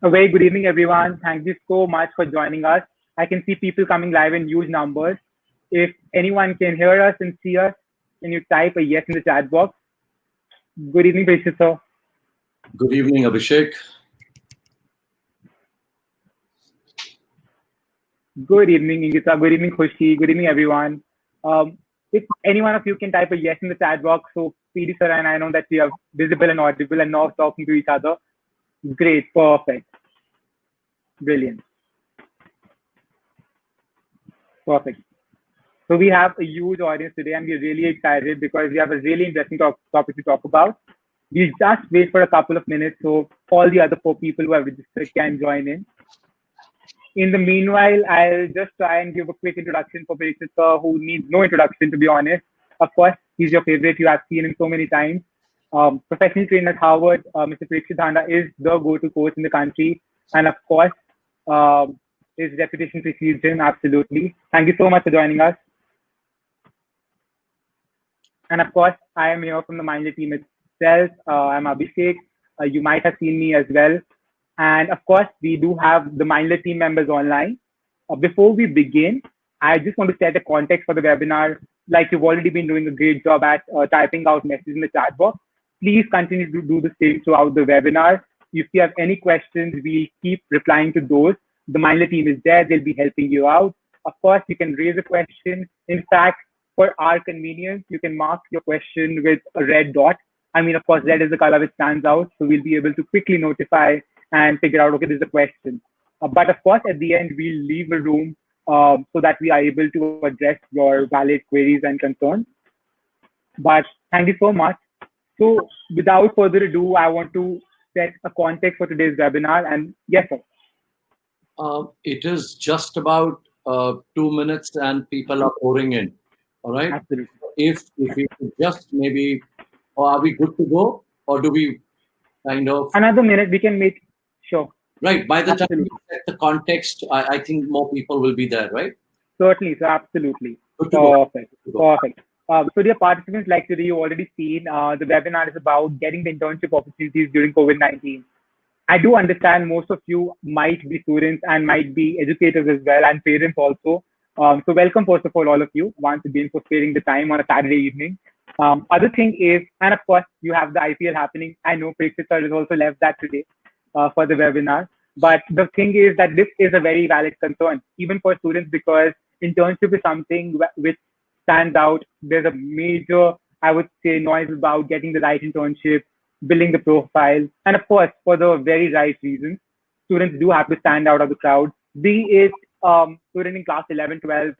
A very good evening, everyone. Thank you so much for joining us. I can see people coming live in huge numbers. If anyone can hear us and see us, can you type a yes in the chat box? Good evening, Prashit sir. Good evening, Abhishek. Good evening, Ingita. Good evening, Khushi. Good evening, everyone. If any one of you can type a yes in the chat box, so PD sir and I know that we are visible and audible and not talking to each other. Great, perfect, brilliant, perfect. So we have a huge audience today, and we're really excited because we have a really interesting topic to talk about. We'll just wait for a couple of minutes so all the other four people who have registered can join in. In the meanwhile, I'll just try and give a quick introduction for Parikshit sir, who needs no introduction, to be honest. Of course, he's your favorite. You have seen him so many times. Professionally trained at Harvard, Mr. Parikshit Dhanda is the go-to coach in the country. And of course, his reputation precedes him, absolutely. Thank you so much for joining us. And of course, I am here from the Mindler team itself. I'm Abhishek. You might have seen me as well. And of course, we do have the Mindler team members online. Before we begin, I just want to set the context for the webinar. Like you've already been doing a great job at typing out messages in the chat box. Please continue to do the same throughout the webinar. If you have any questions, we'll keep replying to those. The Mindler team is there. They'll be helping you out. Of course, you can raise a question. In fact, for our convenience, you can mark your question with a red dot. I mean, of course, red is the color which stands out. So we'll be able to quickly notify and figure out, okay, there's a question. But of course, at the end, we'll leave a room so that we are able to address your valid queries and concerns. But thank you so much. So without further ado, I want to set a context for today's webinar. And yes, sir. It is just about 2 minutes and people are pouring in. All right. Absolutely. If we could just maybe, or are we good to go? Or do we kind of... Another minute, we can make... Sure. Right. By the Absolutely. time you set the context, I think more people will be there, right? Certainly, so absolutely. Perfect. Perfect. So dear participants, like today you already seen, the webinar is about getting the internship opportunities during COVID-19. I do understand most of you might be students and might be educators as well, and parents also. So welcome, first of all of you, once again, for sparing the time on a Saturday evening. Other thing is, and of course, you have the IPL happening. I know Parikshit sir has also left that today for the webinar. But the thing is that this is a very valid concern, even for students, because internship is something which stands out. There's a major, I would say, noise about getting the right internship, building the profile. And of course, for the very right reasons, students do have to stand out of the crowd. Be it student in class 11, 12,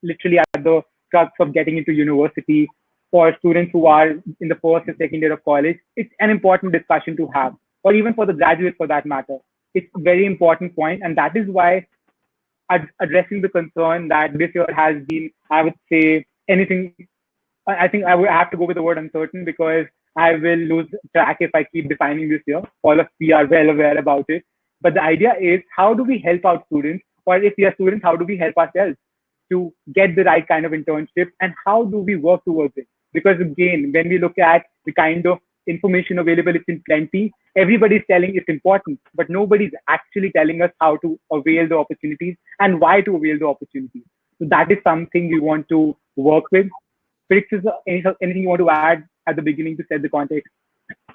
literally at the crux of getting into university, for students who are in the first and second year of college, it's an important discussion to have, or even for the graduates for that matter. It's a very important point, and that is why addressing the concern that this year has been, I would say, anything. I think I would have to go with the word uncertain because I will lose track if I keep defining this year. All of we are well aware about it. But the idea is, how do we help out students? Or if we are students, how do we help ourselves to get the right kind of internship? And how do we work towards it? Because again, when we look at the kind of information available, it's in plenty. Everybody's telling it's important, but nobody's actually telling us how to avail the opportunities and why to avail the opportunities. So that is something we want to work with. Parikshit, anything you want to add at the beginning to set the context?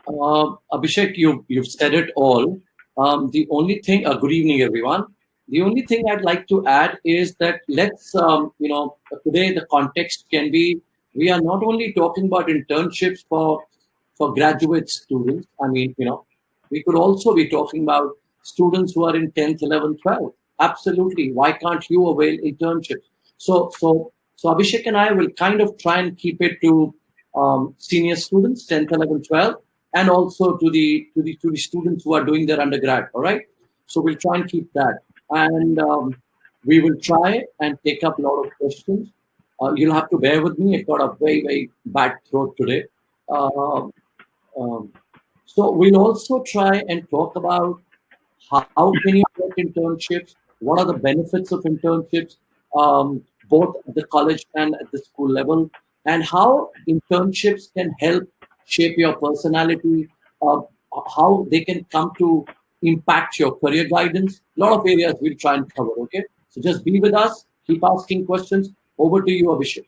Abhishek, you've said it all. The only thing, good evening, everyone. The only thing I'd like to add is that let's, today the context can be, we are not only talking about internships for graduate students. I mean, we could also be talking about students who are in 10th, 11th, 12th. Absolutely. Why can't you avail internships? So Abhishek and I will kind of try and keep it to senior students, 10th, 11th, 12th, and also to the students who are doing their undergrad. All right. So we'll try and keep that. And we will try and take up a lot of questions. You'll have to bear with me. I've got a very, very bad throat today. So we'll also try and talk about how can you get internships, what are the benefits of internships, both at the college and at the school level, and how internships can help shape your personality, how they can come to impact your career guidance. A lot of areas we'll try and cover. Okay, so just be with us. Keep asking questions. Over to you, Abhishek.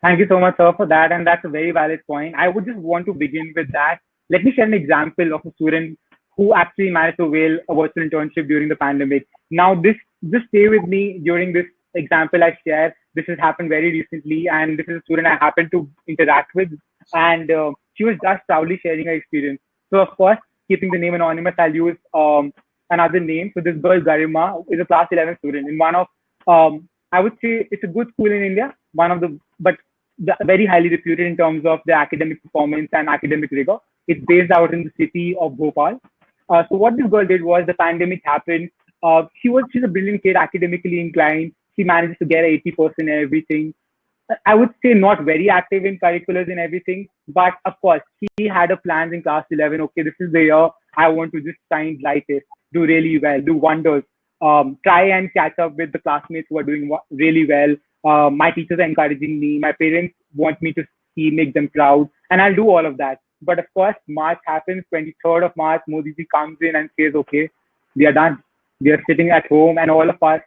Thank you so much, sir, for that. And that's a very valid point. I would just want to begin with that. Let me share an example of a student who actually managed to avail a virtual internship during the pandemic. Now, this just stay with me during this example I share. This has happened very recently, and this is a student I happened to interact with, and she was just proudly sharing her experience. So, of course, keeping the name anonymous, I'll use another name. So, this girl Garima is a class 11 student in one of I would say it's a good school in India, one of but very highly reputed in terms of the academic performance and academic rigor. It's based out in the city of Bhopal. So what this girl did was the pandemic happened. She's a brilliant kid, academically inclined. She manages to get 80% in everything. I would say not very active in curriculars and everything, but of course she had a plans in class 11. Okay, this is the year I want to just shine light it, do really well, do wonders. Try and catch up with the classmates who are doing really well. My teachers are encouraging me. My parents want me to see, make them proud, and I'll do all of that. But of course, March happens. 23rd of March, Modi ji comes in and says, "Okay, we are done. We are sitting at home," and all of us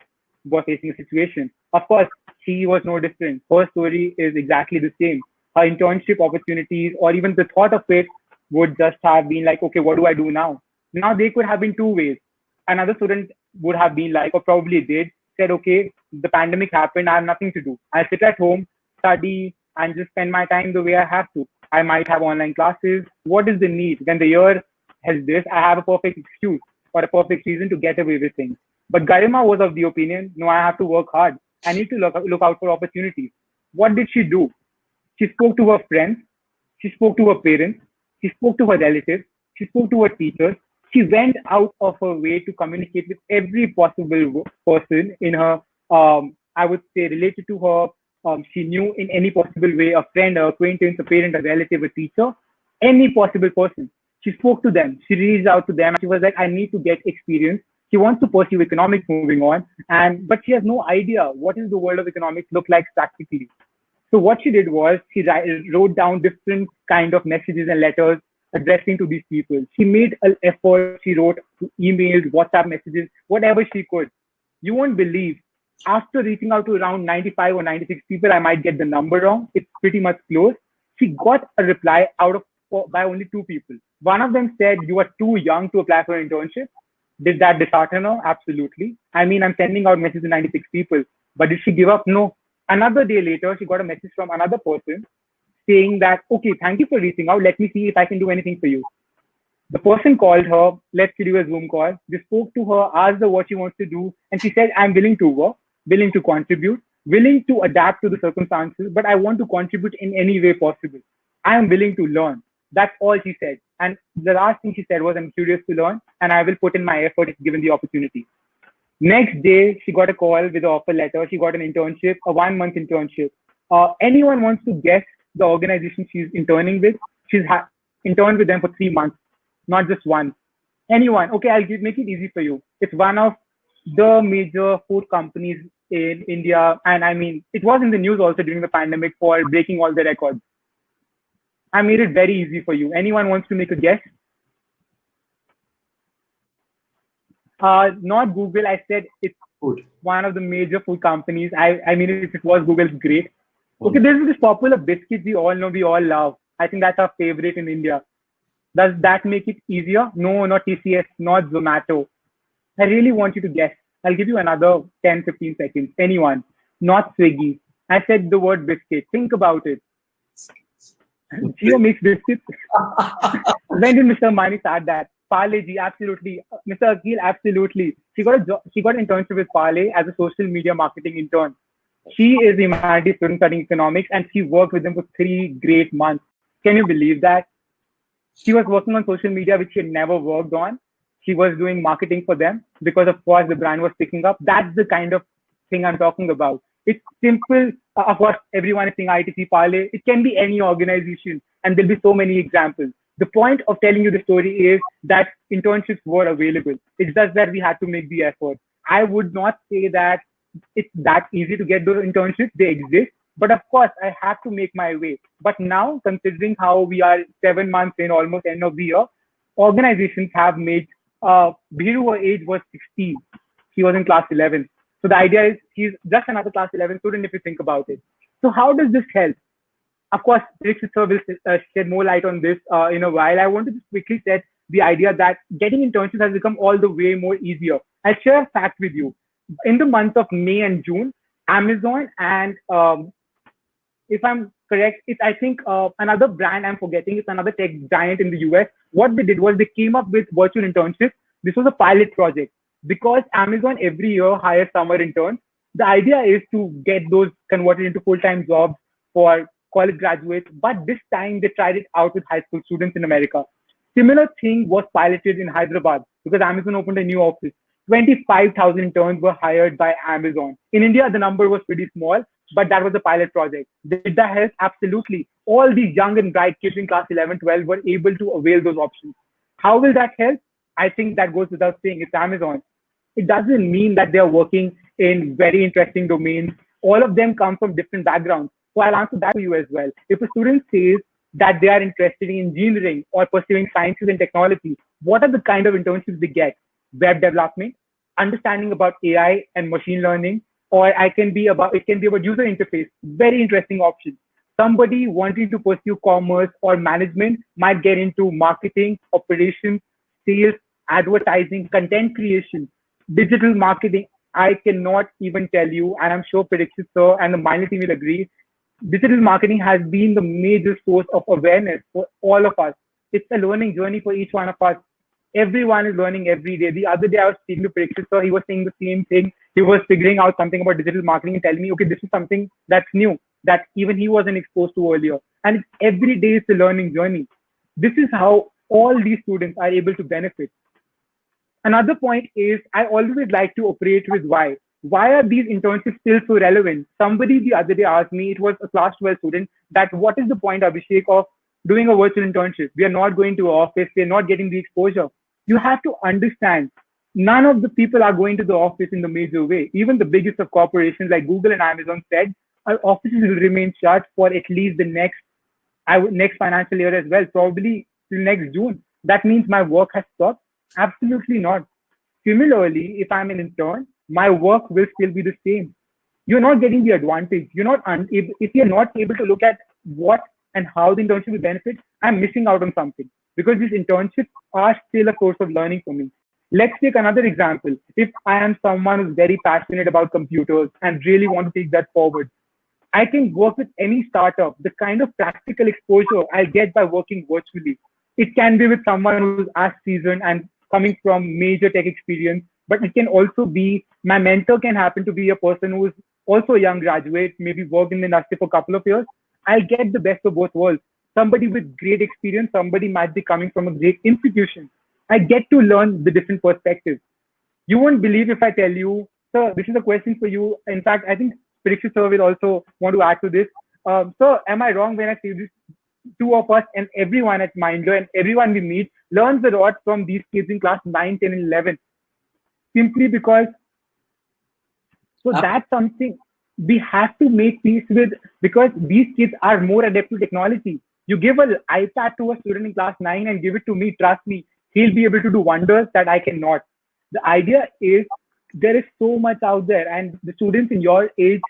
were facing a situation. Of course, she was no different. Her story is exactly the same. Her internship opportunities, or even the thought of it, would just have been like, "Okay, what do I do now?" Now they could have been two ways. Another student would have been like, or probably did, said, "Okay, the pandemic happened. I have nothing to do. I'll sit at home, study, and just spend my time the way I have to. I might have online classes. What is the need? When the year has this, I have a perfect excuse or a perfect reason to get away with things." But Garima was of the opinion, no, I have to work hard. I need to look out for opportunities. What did she do? She spoke to her friends. She spoke to her parents. She spoke to her relatives. She spoke to her teachers. She went out of her way to communicate with every possible person in her, I would say, related to her. She knew in any possible way, a friend, an acquaintance, a parent, a relative, a teacher, any possible person. She spoke to them. She reached out to them. She was like, "I need to get experience." She wants to pursue economics moving on, but she has no idea what is the world of economics look like practically. So what she did was she wrote down different kind of messages and letters addressing to these people. She made an effort. She wrote emails, WhatsApp messages, whatever she could. You won't believe. After reaching out to around 95 or 96 people, I might get the number wrong. It's pretty much close. She got a reply by only two people. One of them said, "You are too young to apply for an internship." Did that dishearten her? Absolutely. I mean, I'm sending out messages to 96 people, but did she give up? No. Another day later, she got a message from another person saying that, "Okay, thank you for reaching out. Let me see if I can do anything for you." The person called her, "Let's do a Zoom call." They spoke to her, asked her what she wants to do, and she said, "I'm willing to work, willing to contribute, willing to adapt to the circumstances, but I want to contribute in any way possible. I am willing to learn." That's all she said. And the last thing she said was, "I'm curious to learn, and I will put in my effort if given the opportunity." Next day, she got a call with an offer letter. She got an internship, a 1 month internship. Anyone wants to guess the organization she's interning with? She's interned with them for 3 months, not just one. Anyone? Okay, make it easy for you. It's one of the major food companies in India. And I mean, it was in the news also during the pandemic for breaking all the records. I made it very easy for you. Anyone wants to make a guess? Not Google. I said it's Food. one of the major food companies. I mean, if it was Google, it's great. Okay, there's this popular biscuit we all know, we all love. I think that's our favorite in India. Does that make it easier? No, not TCS, not Zomato. I really want you to guess. I'll give you another 10, 15 seconds. Anyone? Not Swiggy. I said the word biscuit. Think about it. Geo makes biscuits. When did Mr. Mani start that? Parle ji, absolutely. Mr. Akil, absolutely. She got an internship with Parle as a social media marketing intern. She is a humanities student studying economics, and she worked with them for 3 great months. Can you believe that? She was working on social media, which she had never worked on. She was doing marketing for them because, of course, the brand was picking up. That's the kind of thing I'm talking about. It's simple. Of course, everyone is saying ITC Parle. It can be any organization, and there'll be so many examples. The point of telling you the story is that internships were available. It's just that we had to make the effort. I would not say that it's that easy to get those internships. They exist. But of course, I have to make my way. But now, considering how we are 7 months in, almost end of the year, organizations have made Biru, her age was 16. She was in class 11. So the idea is she's just another class 11 student if you think about it. So how does this help? Of course, Parikshit sir will shed more light on this in a while. I want to just quickly set the idea that getting internships has become all the way more easier. I'll share a fact with you. In the month of May and June, Amazon and if I'm correct, it's I think another brand I'm forgetting. It's another tech giant in the US. What they did was they came up with virtual internships. This was a pilot project because Amazon every year hires summer interns. The idea is to get those converted into full-time jobs for college graduates. But this time they tried it out with high school students in America. Similar thing was piloted in Hyderabad because Amazon opened a new office. 25,000 interns were hired by Amazon. In India, the number was pretty small, but that was a pilot project. Did that help? Absolutely. All these young and bright kids in class 11, 12 were able to avail those options. How will that help? I think that goes without saying. It's Amazon. It doesn't mean that they're working in very interesting domains. All of them come from different backgrounds. So I'll answer that to you as well. If a student says that they are interested in engineering or pursuing sciences and technology, what are the kind of internships they get? Web development, understanding about AI and machine learning, or I can be about it can be about user interface. Very interesting option. Somebody wanting to pursue commerce or management might get into marketing, operations, sales, advertising, content creation, digital marketing. I cannot even tell you, and I'm sure Parikshit sir and the Mindly team will agree, digital marketing has been the major source of awareness for all of us. It's a learning journey for each one of us. Everyone is learning every day. The other day I was speaking to Parikshit sir, he was saying the same thing. He was figuring out something about digital marketing and telling me, okay, this is something that's new that even he wasn't exposed to earlier. And it's every day it's a learning journey. This is how all these students are able to benefit. Another point is I always like to operate with why. Why are these internships still so relevant? Somebody the other day asked me, it was a class 12 student, that what is the point, Abhishek, of doing a virtual internship? We are not going to office, we are not getting the exposure. You have to understand, none of the people are going to the office in the major way. Even the biggest of corporations like Google and Amazon said, our offices will remain shut for at least the next financial year as well, probably till next June. That means my work has stopped? Absolutely not. Similarly, if I'm an intern, my work will still be the same. You're not getting the advantage. You're not if you're not able to look at what and how the internship will benefit, I'm missing out on something because these internships are still a course of learning for me. Let's take another example. If I am someone who's very passionate about computers and really want to take that forward, I can work with any startup. The kind of practical exposure I'll get by working virtually, it can be with someone who's as seasoned and coming from major tech experience, but it can also be my mentor can happen to be a person who is also a young graduate, maybe worked in the industry for a couple of years. I'll get the best of both worlds. Somebody with great experience, somebody might be coming from a great institution. I get to learn the different perspectives. You won't believe if I tell you, sir, this is a question for you. In fact, I think Parikshit sir will also want to add to this. So, am I wrong when I say this? Two of us and everyone at Mindler and everyone we meet learns a lot from these kids in class 9, 10, and 11. Simply because, so that's something we have to make peace with because these kids are more adept to technology. You give an iPad to a student in class 9 and give it to me, trust me, he'll be able to do wonders that I cannot. The idea is there is so much out there, and the students in your age.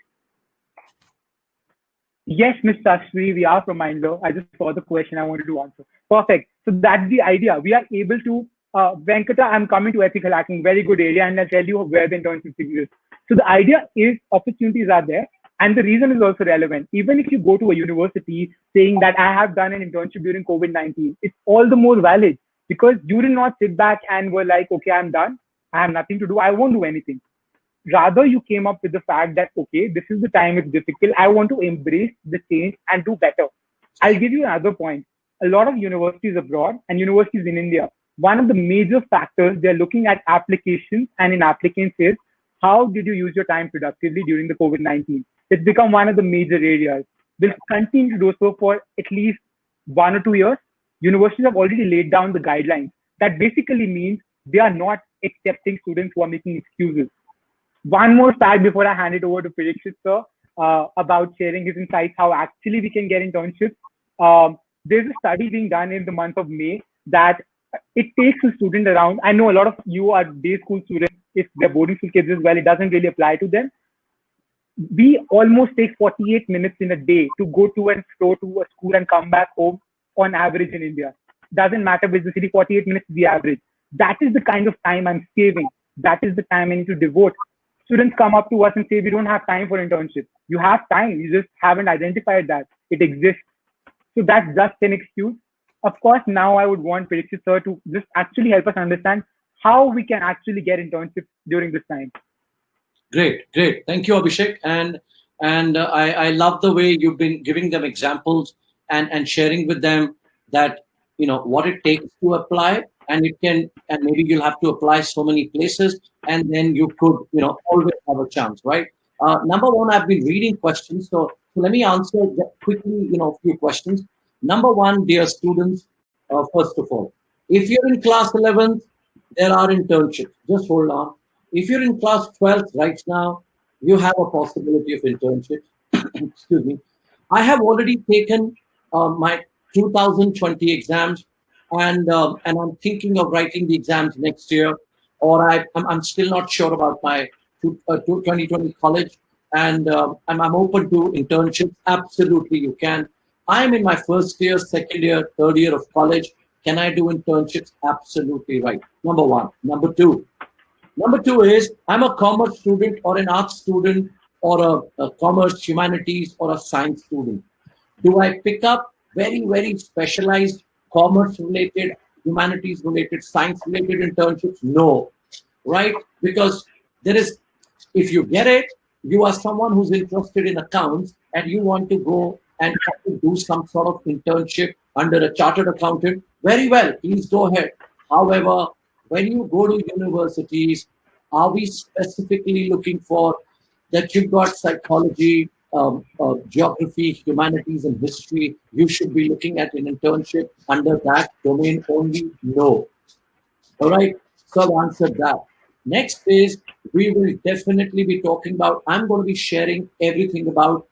Yes, Ms. Sashri, we are from Mindler. I just saw the question I wanted to answer. Perfect. So that's the idea. We are able to, Venkata, I'm coming to ethical hacking, very good area, and I'll tell you where the internship is. So the idea is opportunities are there, and the reason is also relevant. Even if you go to a university saying that I have done an internship during COVID-19, it's all the more valid because you did not sit back and were like, okay, I'm done. I have nothing to do. I won't do anything. Rather, you came up with the fact that, okay, this is the time it's difficult. I want to embrace the change and do better. I'll give you another point. A lot of universities abroad and universities in India, one of the major factors they're looking at applications and in applicants is how did you use your time productively during the COVID-19? It's become one of the major areas. Will continue to do so for at least 1 or 2 years. Universities have already laid down the guidelines. That basically means they are not accepting students who are making excuses. One more fact before I hand it over to Parikshit sir about sharing his insights, how actually we can get internships. There's a study being done in the month of May that it takes a student around. I know a lot of you are day school students. If they're boarding school kids as well, it doesn't really apply to them. We almost take 48 minutes in a day to go to and fro to a school and come back home on average in India. Doesn't matter which the city, 48 minutes is the average. That is the kind of time I'm saving. That is the time I need to devote. Students come up to us and say, we don't have time for internships. You have time, you just haven't identified that. It exists. So that's just an excuse. Of course, now I would want Parikshit sir to just actually help us understand how we can actually get internships during this time. Great, great. Thank you, Abhishek. And I love the way you've been giving them examples and sharing with them that what it takes to apply, and maybe you'll have to apply so many places, and then you could always have a chance, right? Number one, I've been reading questions, so let me answer quickly, a few questions. Number one, dear students, first of all, if you're in class 11th, there are internships. Just hold on. If you're in class 12th right now, you have a possibility of internships. Excuse me. I have already taken my 2020 exams, and I'm thinking of writing the exams next year, or I'm still not sure about my 2020 college, and I'm open to internships. Absolutely, you can. I'm in my first year, second year, third year of college. Can I do internships? Absolutely right. Number one. Number two is I'm a commerce student or an arts student or a commerce, humanities, or a science student. Do I pick up very, very specialized commerce related, humanities related, science related internships? No, right? Because if you get it, you are someone who's interested in accounts and you want to go and do some sort of internship under a chartered accountant. Very well, please go ahead. However, when you go to universities, are we specifically looking for that you've got psychology, geography, humanities, and history? You should be looking at an internship under that domain only? No. All right, so I've answered that. Next is, we will definitely be talking about, I'm going to be sharing everything about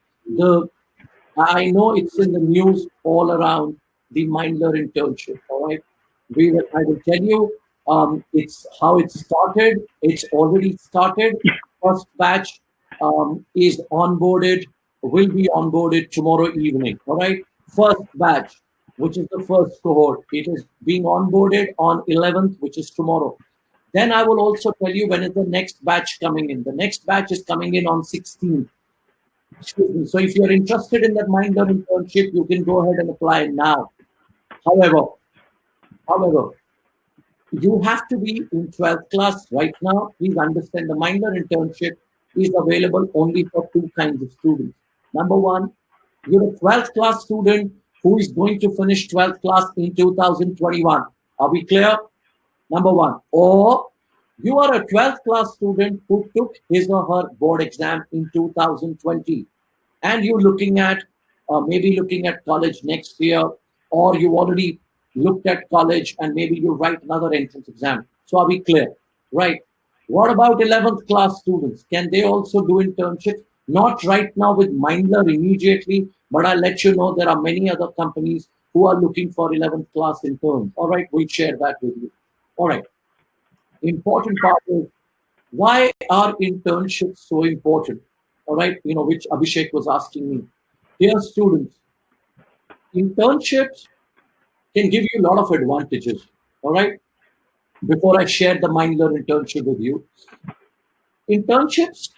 I know it's in the news all around, the Mindler internship. All right, I will tell you it's how it started. It's already started. First batch is onboarded, will be onboarded tomorrow evening. All right, first batch, which is the first cohort, it is being onboarded on 11th, which is tomorrow. Then I will also tell you when is the next batch coming in. The next batch is coming in on 16th. Excuse me. So if you're interested in that Mindler internship, you can go ahead and apply now. However, you have to be in 12th class right now. Please understand the Mindler internship is available only for two kinds of students. Number one, you're a 12th class student who is going to finish 12th class in 2021. Are we clear? Number one. Or you are a 12th class student who took his or her board exam in 2020 and you're maybe looking at college next year, or you already looked at college and maybe you write another entrance exam. So are we clear? Right. What about 11th class students? Can they also do internships? Not right now with Mindler immediately, but I'll let you know there are many other companies who are looking for 11th class interns. All right, we'll share that with you. All right. Important part is, why are internships so important? All right, which Abhishek was asking me. Dear students, internships can give you a lot of advantages. All right. Before I share the Mindler internship with you, internships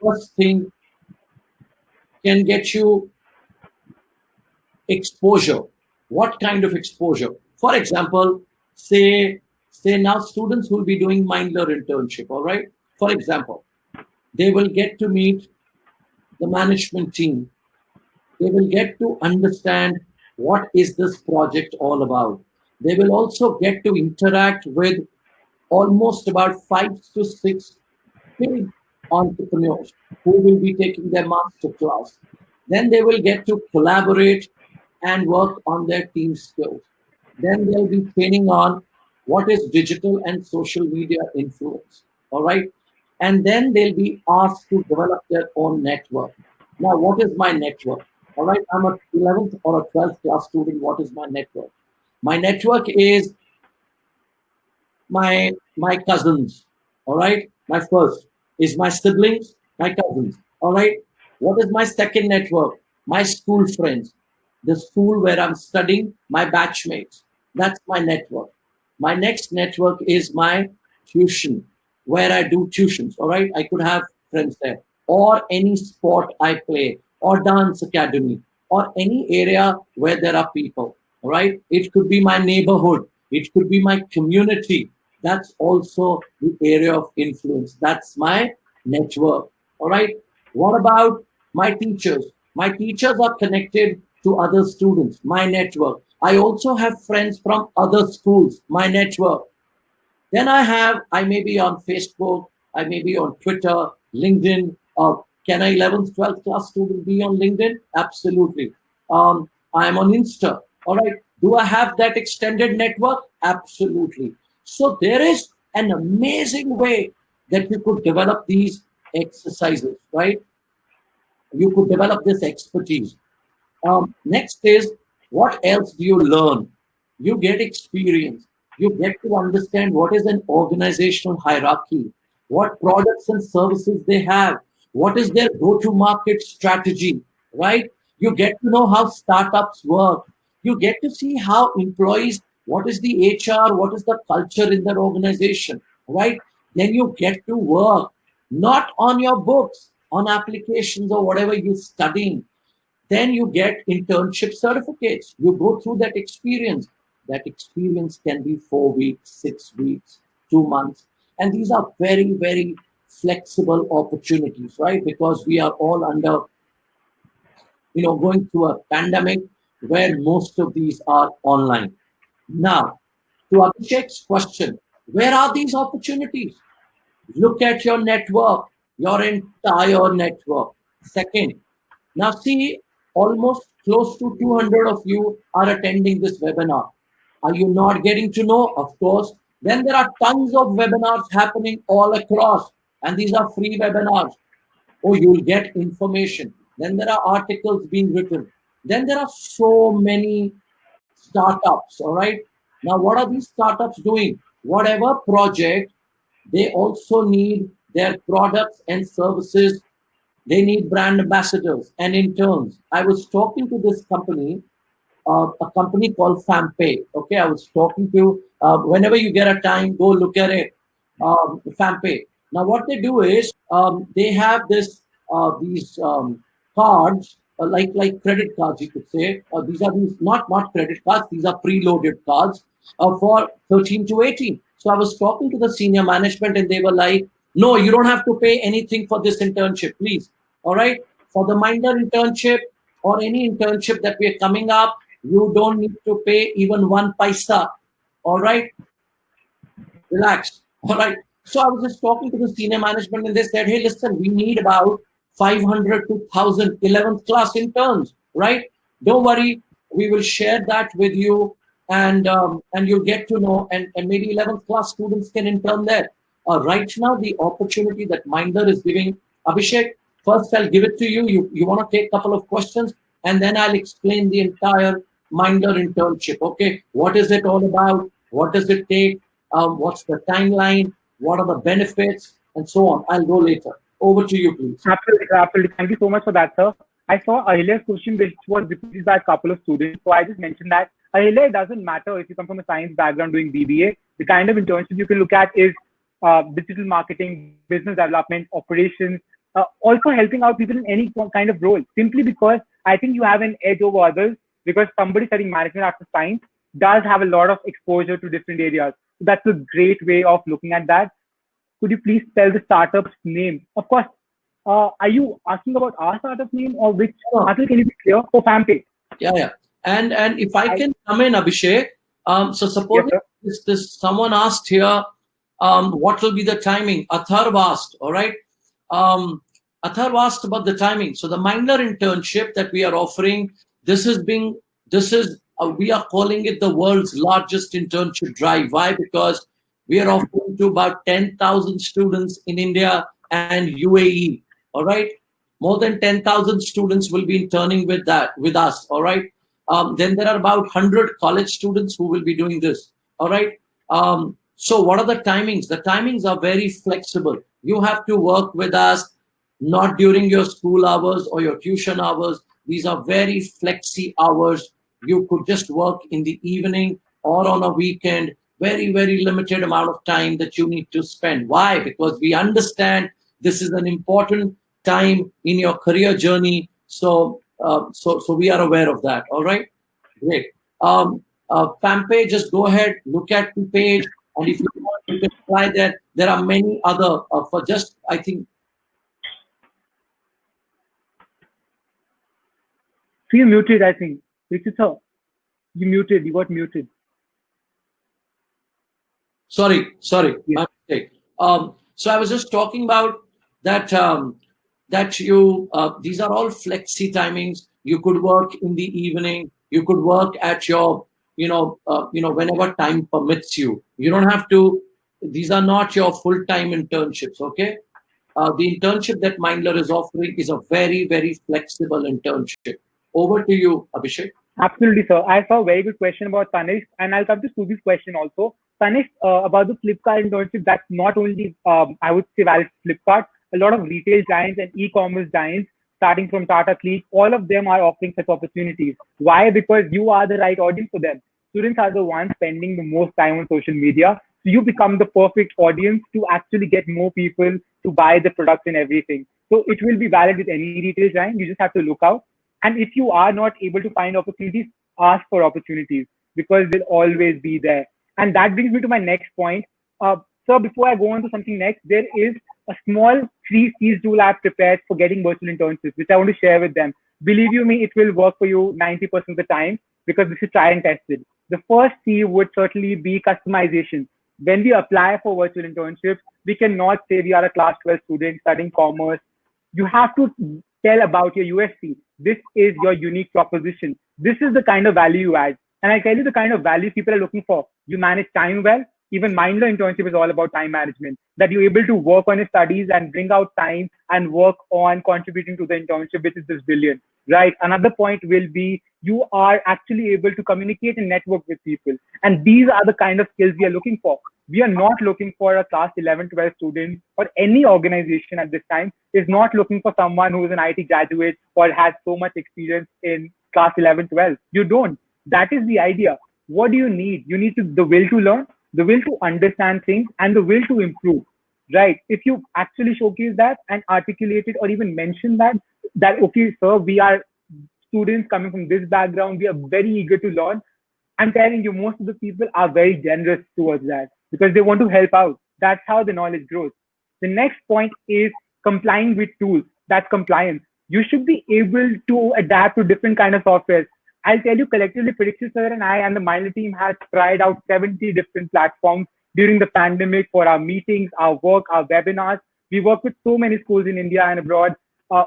first thing, can get you exposure. What kind of exposure? For example, say now students will be doing Mindler internship. All right. For example, they will get to meet the management team. They will get to understand what is this project all about. They will also get to interact with almost about 5 to 6 big entrepreneurs who will be taking their master class. Then they will get to collaborate and work on their team skills. Then they'll be training on what is digital and social media influence. All right. And then they'll be asked to develop their own network. Now, what is my network? All right, I'm a 11th or a 12th class student. What is my network? My network is my cousins. All right. My first is my siblings, my cousins. All right. What is my second network? My school friends, the school where I'm studying, my batchmates. That's my network. My next network is my tuition, where I do tuitions. All right. I could have friends there, or any sport I play, or dance academy, or any area where there are people. All right. It could be my neighborhood. It could be my community. That's also the area of influence. That's my network. All right. What about my teachers? My teachers are connected to other students, my network. I also have friends from other schools, my network. Then I may be on Facebook, I may be on Twitter, LinkedIn. Can a 11th, 12th class student be on LinkedIn? Absolutely. I'm on Insta. All right. Do I have that extended network? Absolutely. So there is an amazing way that you could develop these exercises, right? You could develop this expertise. Next is, what else do you learn? You get experience. You get to understand what is an organizational hierarchy, what products and services they have, what is their go-to-market strategy, right? You get to know how startups work. You get to see how employees, what is the HR, what is the culture in their organization, right? Then you get to work, not on your books, on applications or whatever you're studying. Then you get internship certificates. You go through that experience. That experience can be 4 weeks, 6 weeks, 2 months. And these are very, very flexible opportunities, right? Because we are all under, going through a pandemic where most of these are online. Now, to Abhishek's question, where are these opportunities? Look at your network, your entire network. Second, now see, almost close to 200 of you are attending this webinar. Are you not getting to know? Of course. Then there are tons of webinars happening all across, and these are free webinars. Oh, you'll get information. Then there are articles being written. Then there are so many startups, all right? Now, what are these startups doing? Whatever project, they also need their products and services. They need brand ambassadors and interns. I was talking to this company, a company called FamPay. Okay, I was talking to, whenever you get a time, go look at it. FamPay. Now, what they do is they have these cards, like credit cards, you could say. These are not credit cards. These are preloaded cards for 13 to 18. So I was talking to the senior management, and they were like, "No, you don't have to pay anything for this internship, please. All right, for the Minder internship or any internship that we are coming up, you don't need to pay even 1 paisa. All right, relax. All right." So I was just talking to the senior management, and they said, "Hey, listen, we need about 500 to 1,000 11th class interns, right? Don't worry, we will share that with you, and you'll get to know, and maybe 11th class students can intern there." Right now, the opportunity that Minder is giving, Abhishek, first I'll give it to you. You want to take a couple of questions, and then I'll explain the entire Minder internship. Okay, what is it all about? What does it take? What's the timeline? What are the benefits? And so on. I'll go later. Over to you, please. Absolutely, absolutely. Thank you so much for that, sir. I saw Ahilya's question, which was repeated by a couple of students. So I just mentioned that Ahilya, it doesn't matter if you come from a science background doing BBA. The kind of internship you can look at is digital marketing, business development, operations, also helping out people in any kind of role. Simply because I think you have an edge over others, because somebody studying management after science does have a lot of exposure to different areas. So that's a great way of looking at that. Could you please tell the startup's name? Of course, are you asking about our startup name, or which? Atul, can you be clear? For FamPay. Yeah. And if I can come in, Abhishek. So suppose this someone asked here, what will be the timing? Atharv asked, all right. Atharv asked about the timing. So the Minder internship that we are offering, we are calling it the world's largest internship drive. Why? Because we are offering to about 10,000 students in India and UAE. All right, more than 10,000 students will be interning with us. All right. then there are about 100 college students who will be doing this. All right. So what are the timings? The timings are very flexible. You have to work with us not during your school hours or your tuition hours. These are very flexi hours. You could just work in the evening or on a weekend. Very, very limited amount of time that you need to spend. Why? Because we understand this is an important time in your career journey. So we are aware of that. All right. Great. Pampe, just go ahead, look at the page, and if you want, you can try that. There are many other for just, I think. So you muted, I think. Richard, sir, you muted. You got muted. Sorry, Yes. my mistake. So I was just talking about that. That you these are all flexi timings. You could work in the evening. You could work at your whenever time permits you. You don't have to. These are not your full-time internships. Okay. The internship that Mindler is offering is a very, very flexible internship. Over to you, Abhishek. Absolutely, sir. I saw a very good question about Tanish, and I'll come to Subi's question also. Tanish, about the Flipkart internship, that's not only, I would say, valid for Flipkart. A lot of retail giants and e-commerce giants, starting from Tata Click, all of them are offering such opportunities. Why? Because you are the right audience for them. Students are the ones spending the most time on social media. So you become the perfect audience to actually get more people to buy the products and everything. So it will be valid with any retail giant. You just have to look out. And if you are not able to find opportunities, ask for opportunities because they'll always be there. And that brings me to my next point. Sir, before I go on to something next, there is a small 3 C's tool I've prepared for getting virtual internships, which I want to share with them. Believe you me, it will work for you 90% of the time because this is tried and tested. The first C would certainly be customization. When we apply for virtual internships, we cannot say we are a class 12 student studying commerce. You have to tell about your USP. This is your unique proposition. This is the kind of value you add. And I tell you the kind of value people are looking for. You manage time well. Even Mindler internship is all about time management. That you're able to work on your studies and bring out time and work on contributing to the internship, which is this brilliant. Right. Another point will be you are actually able to communicate and network with people. And these are the kind of skills we are looking for. We are not looking for a class 11, 12 student or any organization at this time is not looking for someone who is an IT graduate or has so much experience in class 11, 12. You don't. That is the idea. What do you need? You need the will to learn, the will to understand things, and the will to improve. Right? If you actually showcase that and articulate it or even mention that okay, sir, we are students coming from this background, we are very eager to learn. I'm telling you, most of the people are very generous towards that because they want to help out. That's how the knowledge grows. The next point is complying with tools. That's compliance. You should be able to adapt to different kind of software. I'll tell you collectively, Parikshit sir and I and the Mindler team has tried out 70 different platforms during the pandemic for our meetings, our work, our webinars. We work with so many schools in India and abroad.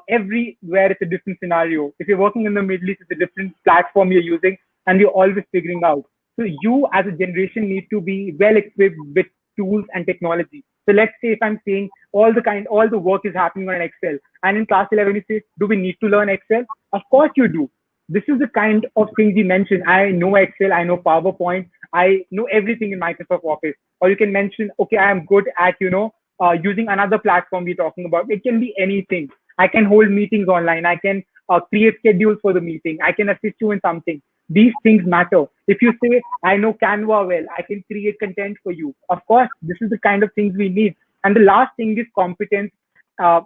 Everywhere it's a different scenario. If you're working in the Middle East, it's a different platform you're using, and you're always figuring out. So you as a generation need to be well equipped with tools and technology. So let's say if I'm saying all the work is happening on Excel, and in class 11 you say, do we need to learn Excel? Of course you do. This is the kind of things you mentioned. I know Excel, I know PowerPoint, I know everything in Microsoft Office. Or you can mention, okay, I am good at, using another platform we're talking about. It can be anything. I can hold meetings online. I can create schedules for the meeting. I can assist you in something. These things matter. If you say, I know Canva well, I can create content for you. Of course, this is the kind of things we need. And the last thing is competence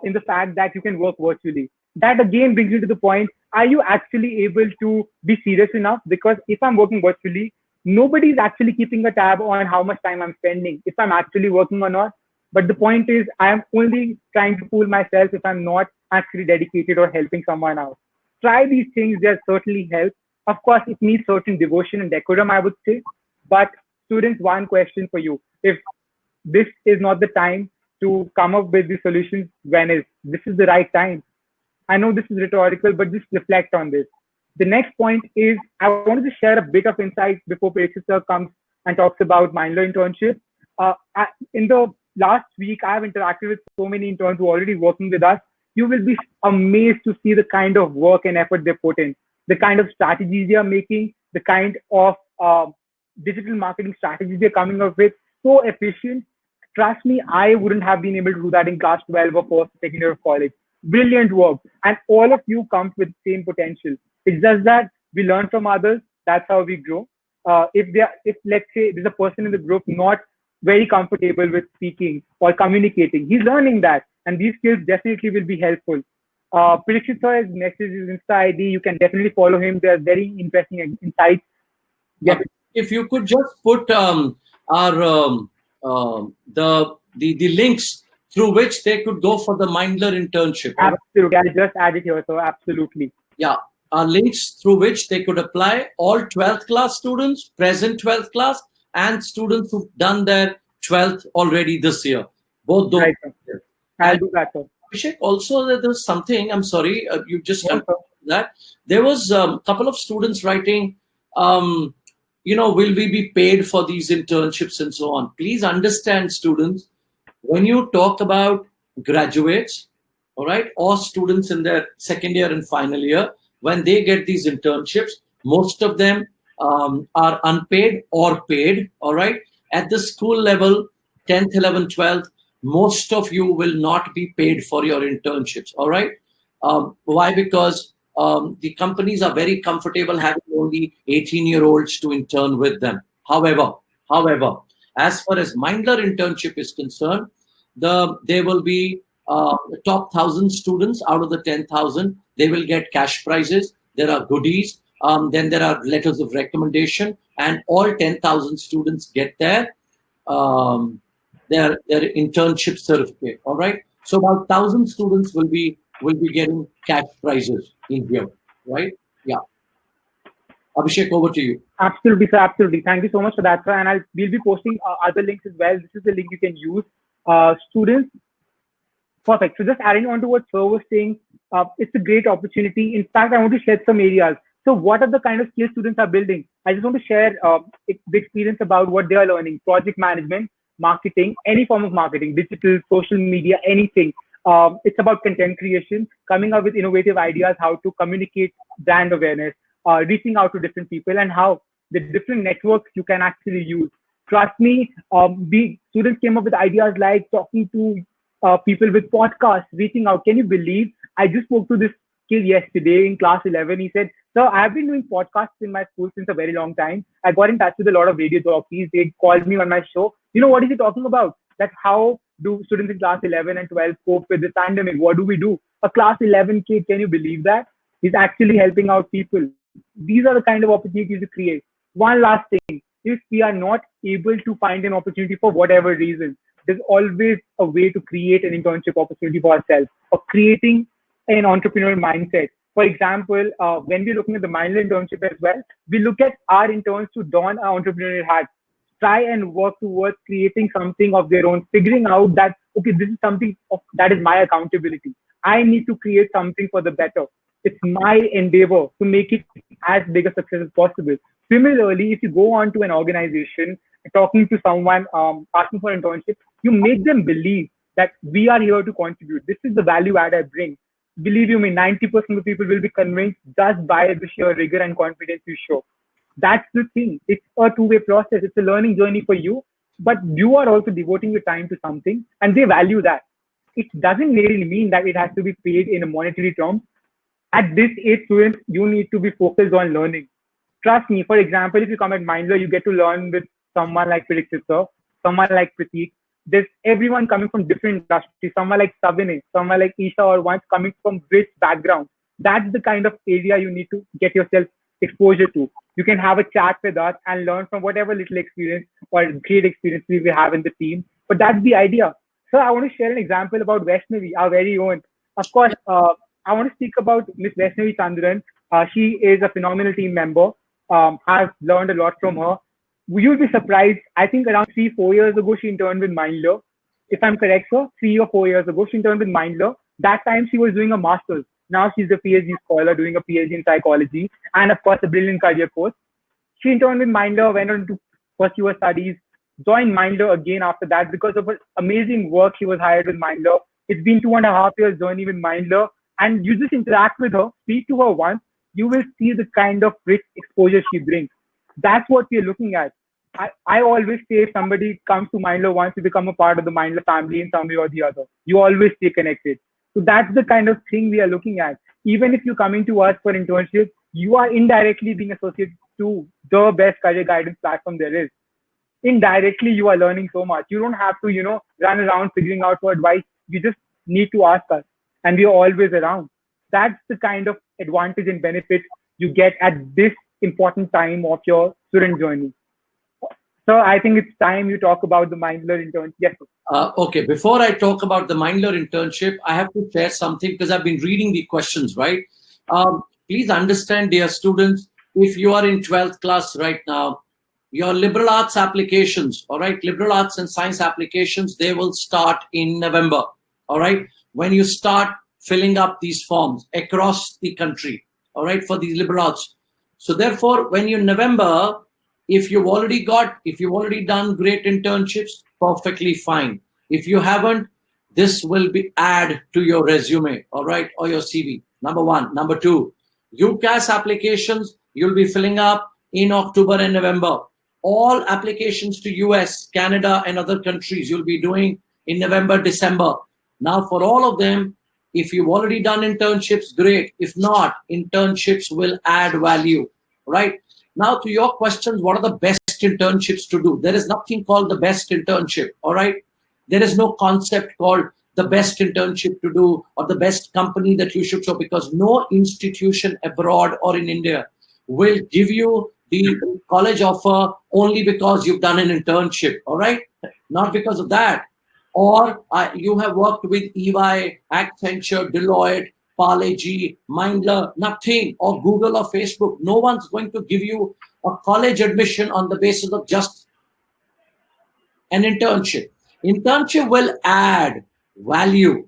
in the fact that you can work virtually. That again brings me to the point, are you actually able to be serious enough? Because if I'm working virtually, nobody's actually keeping a tab on how much time I'm spending, if I'm actually working or not. But the point is, I am only trying to fool myself if I'm not actually dedicated or helping someone out. Try these things, they certainly help. Of course, it needs certain devotion and decorum, I would say. But students, one question for you. If this is not the time to come up with the solutions, when is? This is the right time. I know this is rhetorical, but just reflect on this. The next point is I wanted to share a bit of insight before Parikshit sir comes and talks about Mindler internship. In the last week, I have interacted with so many interns who are already working with us. You will be amazed to see the kind of work and effort they put in. the kind of strategies they are making, the kind of digital marketing strategies they're coming up with, so efficient. Trust me, I wouldn't have been able to do that in class 12 or first, second year of college. Brilliant work. And all of you come with the same potential. It's just that we learn from others. That's how we grow. If let's say there's a person in the group not very comfortable with speaking or communicating, he's learning that. And these skills definitely will be helpful. Parikshit sir is next is his Insta ID. You can definitely follow him. There are very interesting insights. Yeah. If you could just put our the links through which they could go for the Mindler internship. Absolutely. I'll just add it here. So absolutely. Yeah. Links through which they could apply, all 12th class students, present 12th class, and students who've done their 12th already this year. Both those. Right, I'll do that, sir. Abhishek, also there was something, I'm sorry, you just confirmed that. There was a couple of students writing, will we be paid for these internships and so on. Please understand, students, when you talk about graduates, all right, or students in their second year and final year, when they get these internships, most of them are unpaid or paid, all right. At the school level, 10th, 11th, 12th, most of you will not be paid for your internships, all right. Why? Because the companies are very comfortable having only 18-year-olds to intern with them. However, as far as Mindler internship is concerned, there will be top 1,000 students out of the 10,000. They will get cash prizes. There are goodies. Then there are letters of recommendation, and all 10,000 students get their internship certificate. All right. So about 1,000 students will be getting cash prizes in here, right? Yeah. Abhishek, over to you. Absolutely, sir. Absolutely. Thank you so much for that, sir. And we'll be posting other links as well. This is the link you can use. Students, perfect. So just adding on to what sir was saying, it's a great opportunity. In fact, I want to share some areas. So what are the kind of skills students are building? I just want to share the experience about what they are learning. Project management, marketing, any form of marketing, digital, social media, anything. It's about content creation, coming up with innovative ideas, how to communicate brand awareness, reaching out to different people, and how the different networks you can actually use. Trust me, students came up with ideas like talking to people with podcasts, reaching out. Can you believe? I just spoke to this kid yesterday in class 11. He said, "Sir, I've been doing podcasts in my school since a very long time. I got in touch with a lot of radio jockeys. They called me on my show. You know what is he talking about? That how do students in class 11 and 12 cope with this pandemic? What do we do?" A class 11 kid, can you believe that? He's actually helping out people. These are the kind of opportunities to create. One last thing, if we are not able to find an opportunity for whatever reason, there's always a way to create an internship opportunity for ourselves or creating an entrepreneurial mindset. For example, when we're looking at the Mindler internship as well, we look at our interns to don our entrepreneurial hat, try and work towards creating something of their own, figuring out that, okay, this is something that is my accountability. I need to create something for the better. It's my endeavor to make it as big a success as possible. Similarly, if you go on to an organization, talking to someone, asking for an internship, you make them believe that we are here to contribute. This is the value add I bring. Believe you me, 90% of people will be convinced just by the sheer rigor and confidence you show. That's the thing. It's a two-way process. It's a learning journey for you, but you are also devoting your time to something, and they value that. It doesn't really mean that it has to be paid in a monetary term. At this age, students, you need to be focused on learning. Trust me, for example, if you come at Mindler, you get to learn with someone like Parikshit sir, someone like Prateek. There's everyone coming from different industries, someone like Savine, someone like Isha, or once coming from rich background. That's the kind of area you need to get yourself exposure to. You can have a chat with us and learn from whatever little experience or great experience we have in the team. But that's the idea. So I want to share an example about Vaishnavi, our very own. Of course, I want to speak about Miss Vaishnavi Chandran. She is a phenomenal team member. I've learned a lot from her. You'll be surprised. I think around 3-4 years ago, she interned with Mindler. If I'm correct, sir, 3 or 4 years ago, she interned with Mindler. That time she was doing a master's. Now she's a PhD scholar doing a PhD in psychology and, of course, a brilliant career course. She interned with Mindler, went on to pursue her studies, joined Mindler again after that because of her amazing work. She was hired with Mindler. It's been 2.5 years journey with Mindler, and you just interact with her, speak to her once. you will see the kind of rich exposure she brings. That's what we're looking at. I always say if somebody comes to Mindler wants to become a part of the Mindler family in some way or the other, you always stay connected. So that's the kind of thing we are looking at. Even if you're coming to us for internship, you are indirectly being associated to the best career guidance platform there is. Indirectly, you are learning so much. You don't have to, run around figuring out for advice. You just need to ask us, and we are always around. That's the kind of advantage and benefit you get at this important time of your student journey. So I think it's time you talk about the Mindler internship. Yes. Okay, before I talk about the Mindler internship, I have to share something because I've been reading the questions, right? Please understand, dear students, if you are in 12th class right now, your liberal arts applications, all right, liberal arts and science applications, they will start in November, all right? When you start filling up these forms across the country, all right, for these liberal arts. So therefore, when you're in November, if you've already done great internships, perfectly fine. If you haven't, this will be add to your resume, all right, or your CV. Number one. Number two, UCAS applications, you'll be filling up in October and November. All applications to US, Canada, and other countries, you'll be doing in November, December. Now, for all of them, if you've already done internships, great. If not, internships will add value, right? Now, to your questions, what are the best internships to do? There is nothing called the best internship, all right? There is no concept called the best internship to do or the best company that you should show, because no institution abroad or in India will give you the college offer only because you've done an internship, all right? Not because of that. Or you have worked with EY, Accenture, Deloitte, Parle-G, Mindler, nothing, or Google or Facebook. No one's going to give you a college admission on the basis of just an internship. Internship will add value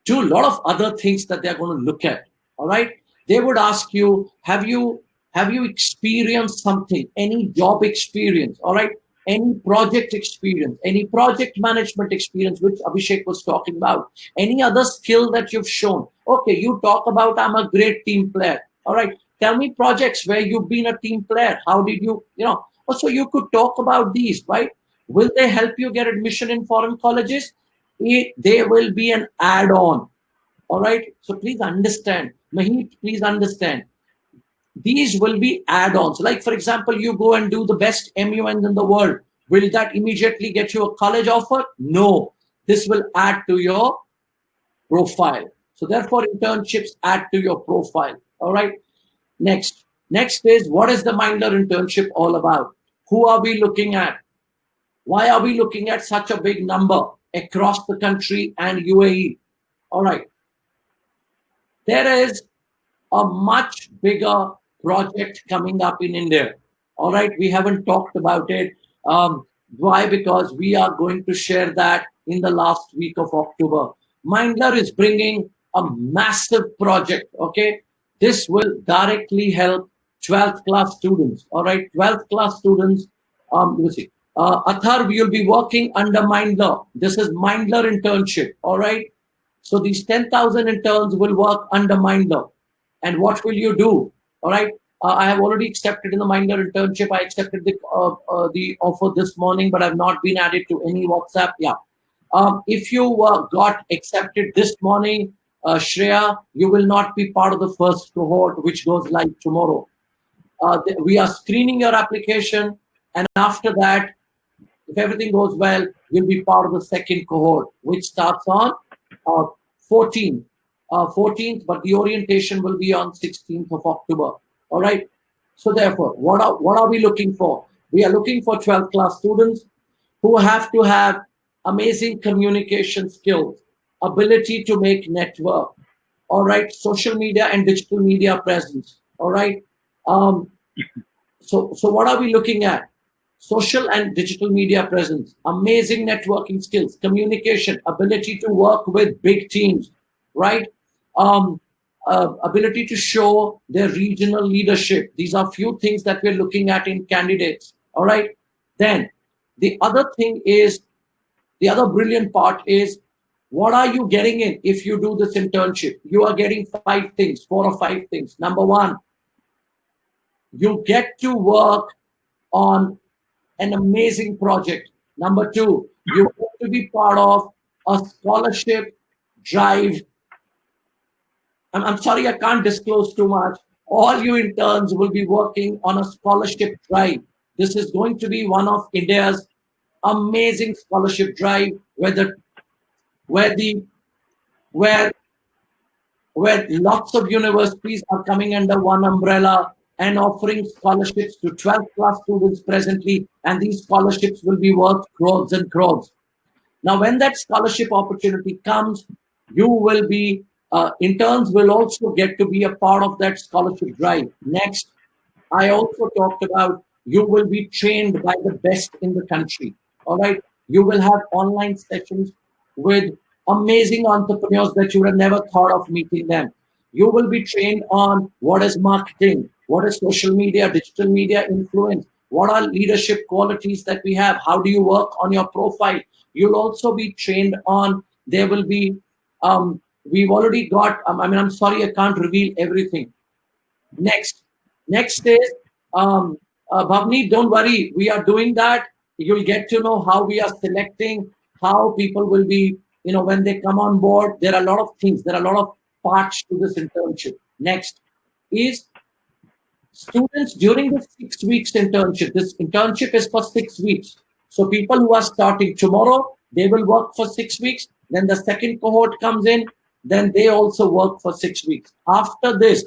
to a lot of other things that they're going to look at, all right? They would ask you, have you experienced something, any job experience, all right? Any project experience, any project management experience, which Abhishek was talking about, any other skill that you've shown. Okay, you talk about I'm a great team player. All right, tell me projects where you've been a team player. How did you, also you could talk about these, right? Will they help you get admission in foreign colleges? They will be an add-on. All right, so please understand. Mahit, please understand. These will be add-ons. Like, for example, you go and do the best MUNs in the world. Will that immediately get you a college offer? No. This will add to your profile. So therefore, internships add to your profile. All right. Next is, what is the Mindler internship all about? Who are we looking at? Why are we looking at such a big number across the country and UAE? All right. There is a much bigger project coming up in India. All right, we haven't talked about it. Why? Because we are going to share that in the last week of October. Mindler is bringing a massive project, okay? This will directly help 12th class students, all right? 12th class students, you see. Athar, we will be working under Mindler. This is Mindler internship, all right? So these 10,000 interns will work under Mindler. And what will you do? All right. I have already accepted in the Mindler internship. I accepted the offer this morning, but I've not been added to any WhatsApp. Yeah. If you got accepted this morning, Shreya, you will not be part of the first cohort, which goes live tomorrow. We are screening your application. And after that, if everything goes well, you'll be part of the second cohort, which starts on 14th. 14th, but the orientation will be on 16th of October. All right. So therefore, what are we looking for? We are looking for 12th class students who have to have amazing communication skills, ability to make network. All right. Social media and digital media presence. All right. So what are we looking at? Social and digital media presence, amazing networking skills, communication, ability to work with big teams, right? Ability to show their regional leadership. These are few things that we're looking at in candidates. All right. Then the other thing is, the other brilliant part is, what are you getting in if you do this internship? You are getting 4 or 5 things. Number one, You get to work on an amazing project. Number two, you get to be part of a scholarship drive. I'm sorry, I can't disclose too much. All you interns will be working on a scholarship drive. This is going to be one of India's amazing scholarship drive where the where where lots of universities are coming under one umbrella and offering scholarships to 12th class students presently, and these scholarships will be worth crores and crores. Now, when that scholarship opportunity comes, you will be, interns will also get to be a part of that scholarship drive. Next, I also talked about you will be trained by the best in the country. All right. You will have online sessions with amazing entrepreneurs that you would have never thought of meeting them. You will be trained on what is marketing, what is social media, digital media influence, what are leadership qualities that we have, how do you work on your profile. You'll also be trained on, there will be, we've already got, I'm sorry, I can't reveal everything. Next is, Bhavni, don't worry, we are doing that. You'll get to know how we are selecting, how people will be, when they come on board. There are a lot of things, there are a lot of parts to this internship. Next is students during the 6 weeks internship. This internship is for 6 weeks. So people who are starting tomorrow, they will work for 6 weeks. Then the second cohort comes in, then they also work for 6 weeks. After this,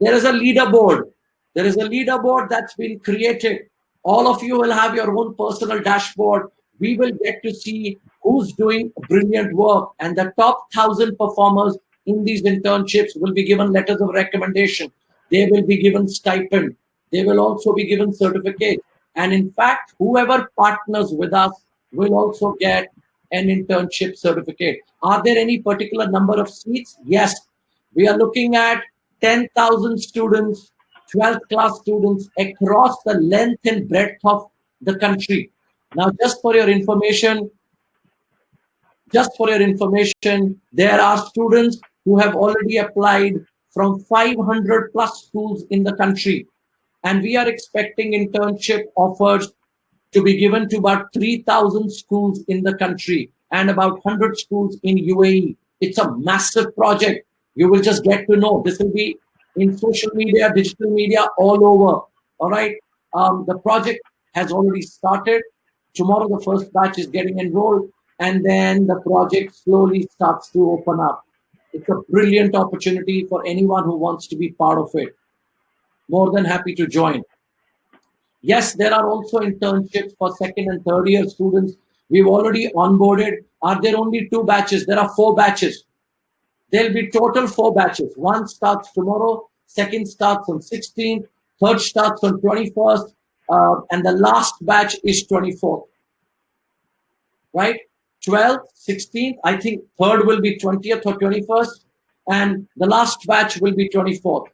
there is a leaderboard. There is a leaderboard that's been created. All of you will have your own personal dashboard. We will get to see who's doing brilliant work, and the top 1,000 performers in these internships will be given letters of recommendation. They will be given stipend. They will also be given certificate. And in fact, whoever partners with us will also get an internship certificate. Are there any particular number of seats? Yes. We are looking at 10,000 students, 12th class students across the length and breadth of the country. Now, just for your information, there are students who have already applied from 500 plus schools in the country. And we are expecting internship offers to be given to about 3,000 schools in the country and about 100 schools in UAE. It's a massive project. You will just get to know. This will be in social media, digital media, all over. All right. The project has already started. Tomorrow, the first batch is getting enrolled, and then the project slowly starts to open up. It's a brilliant opportunity for anyone who wants to be part of it. More than happy to join. Yes, there are also internships for second and third year students. We've already onboarded. Are there only 2 batches? There are 4 batches. There'll be total 4 batches. One starts tomorrow, second starts on 16th, third starts on 21st, and the last batch is 24th. Right? 12th, 16th, I think third will be 20th or 21st, and the last batch will be 24th.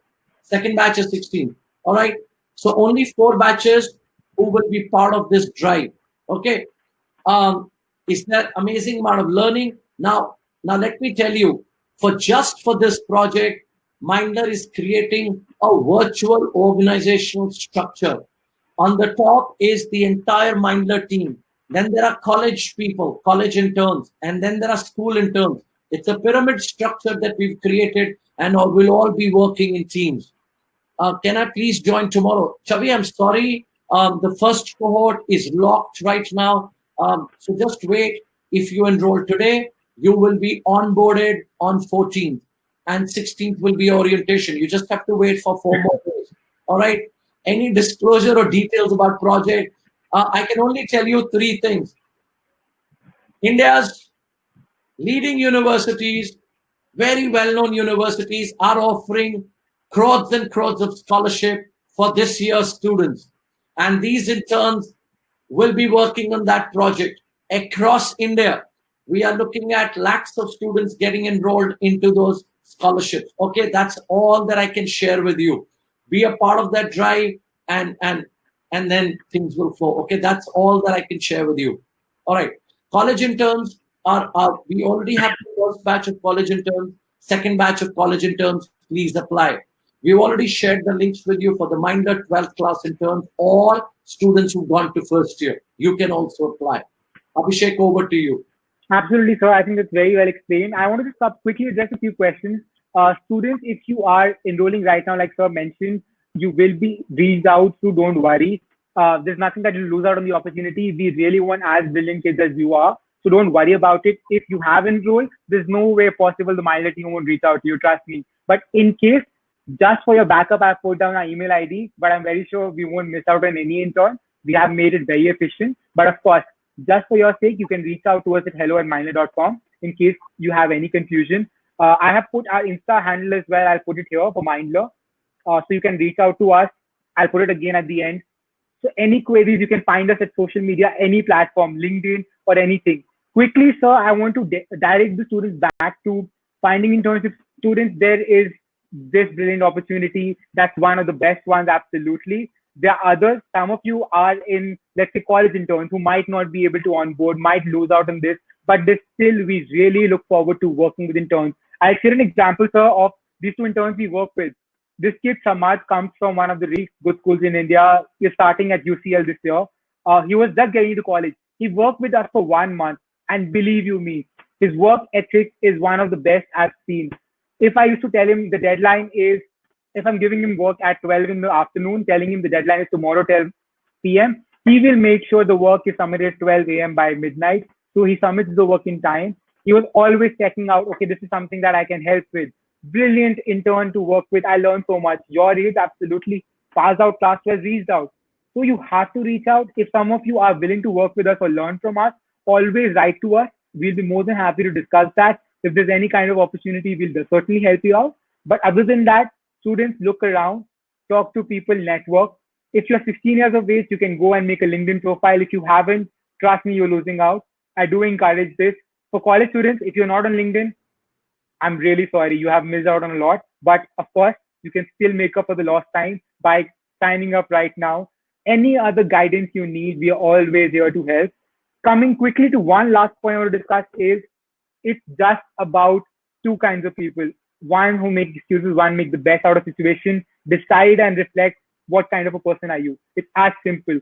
Second batch is 16th. All right? So only 4 batches who will be part of this drive. Okay? It's that amazing amount of learning. Now let me tell you, for this project, Mindler is creating a virtual organizational structure. On the top is the entire Mindler team. Then there are college people, college interns, and then there are school interns. It's a pyramid structure that we've created, and we'll all be working in teams. Can I please join tomorrow? Chavi, I'm sorry. The first cohort is locked right now. So just wait. If you enroll today, you will be onboarded on 14th, and 16th will be orientation. You just have to wait for 4 more days. All right. Any disclosure or details about project? I can only tell you 3 things. India's leading universities, very well-known universities, are offering crores and crores of scholarship for this year's students. And these interns will be working on that project across India. We are looking at lakhs of students getting enrolled into those scholarships. Okay, that's all that I can share with you. Be a part of that drive, and then things will flow. Okay, that's all that I can share with you. All right, college interns we already have the first batch of college interns, second batch of college interns. Please apply. We've already shared the links with you for the Mindler 12th class interns, all students who've gone to first year. You can also apply. Abhishek, over to you. Absolutely, sir. I think that's very well explained. I wanted to stop quickly address a few questions. Students, if you are enrolling right now, like sir mentioned, you will be reached out to. Don't worry. There's nothing that you lose out on the opportunity. We really want as brilliant kids as you are. So don't worry about it. If you have enrolled, there's no way possible the Mindler team won't reach out to you. Trust me. But in case, just for your backup, I've put down our email ID, but I'm very sure we won't miss out on any intern. We have made it very efficient. But of course, just for your sake, you can reach out to us at hello@mindler.com in case you have any confusion. I have put our Insta handle as well. I'll put it here for Mindler. So you can reach out to us. I'll put it again at the end. So any queries, you can find us at social media, any platform, LinkedIn or anything. Quickly, sir, I want to direct the students back to finding internship. Students, there is this brilliant opportunity. That's one of the best ones, absolutely. There are others. Some of you are in, let's say, college interns who might not be able to onboard, might lose out on this, but this still, we really look forward to working with interns. I'll share an example, sir, of these two interns we work with. This kid, Samad, comes from one of the really good schools in India. He's starting at UCL this year. He was just getting into college. He worked with us for 1 month. And believe you me, his work ethic is one of the best I've seen. If I used to tell him the deadline is, if I'm giving him work at 12 in the afternoon, telling him the deadline is tomorrow 12 p.m., he will make sure the work is submitted at 12 a.m. by midnight. So he submits the work in time. He was always checking out, okay, this is something that I can help with. Brilliant intern to work with. I learned so much. Your age, absolutely. Passed out class 12, reached out. So you have to reach out. If some of you are willing to work with us or learn from us, always write to us. We'll be more than happy to discuss that. If there's any kind of opportunity, we'll certainly help you out. But other than that, students, look around, talk to people, network. If you're 16 years of age, you can go and make a LinkedIn profile. If you haven't, trust me, you're losing out. I do encourage this. For college students, if you're not on LinkedIn, I'm really sorry. You have missed out on a lot. But of course, you can still make up for the lost time by signing up right now. Any other guidance you need, we are always here to help. Coming quickly to one last point I want to discuss is it's just about two kinds of people. One who make excuses, one make the best out of situation. Decide and reflect what kind of a person are you. It's as simple.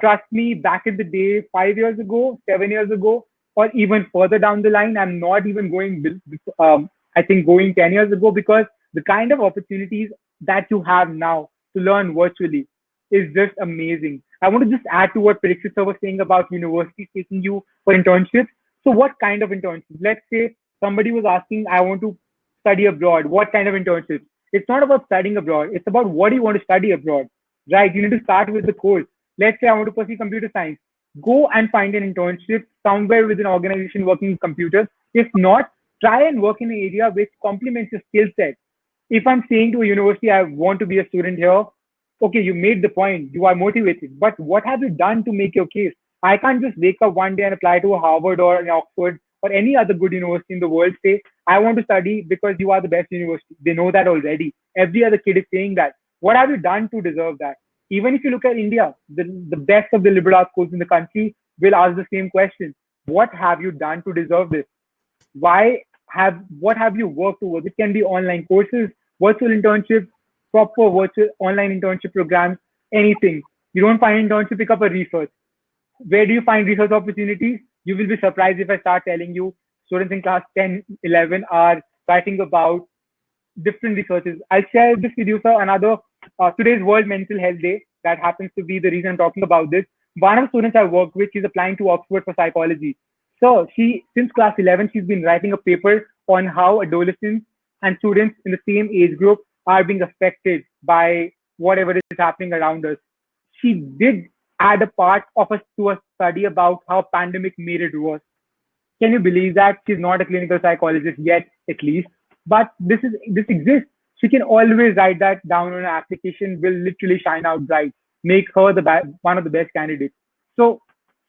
Trust me, back in the day, 5 years ago, 7 years ago, or even further down the line, I'm not even going, I think going 10 years ago, because the kind of opportunities that you have now to learn virtually is just amazing. I want to just add to what Parikshit sir was saying about universities taking you for internships. So what kind of internships? Let's say somebody was asking, I want to study abroad. What kind of internships? It's not about studying abroad. It's about what do you want to study abroad, right? You need to start with the course. Let's say I want to pursue computer science. Go and find an internship somewhere with an organization working in computers. If not, try and work in an area which complements your skill set. If I'm saying to a university, I want to be a student here, okay, you made the point, you are motivated, but what have you done to make your case? I can't just wake up one day and apply to a Harvard or an Oxford or any other good university in the world, say, I want to study because you are the best university. They know that already. Every other kid is saying that. What have you done to deserve that? Even if you look at India, the best of the liberal arts schools in the country will ask the same question. What have you done to deserve this? What have you worked towards? It can be online courses, virtual internships, proper virtual online internship programs, anything. You don't find internship, pick up a research. Where do you find research opportunities? You will be surprised if I start telling you students in class 10, 11 are writing about different researches. I'll share this with you, sir. Today's World Mental Health Day. That happens to be the reason I'm talking about this. One of the students I work with, she's applying to Oxford for psychology. So since class 11, she's been writing a paper on how adolescents and students in the same age group are being affected by whatever is happening around us. She did add a part of us to a study about how pandemic made it worse. Can you believe that? She's not a clinical psychologist yet, at least, but this exists. She can always write that down on an application, will literally shine out bright, make her one of the best candidates. So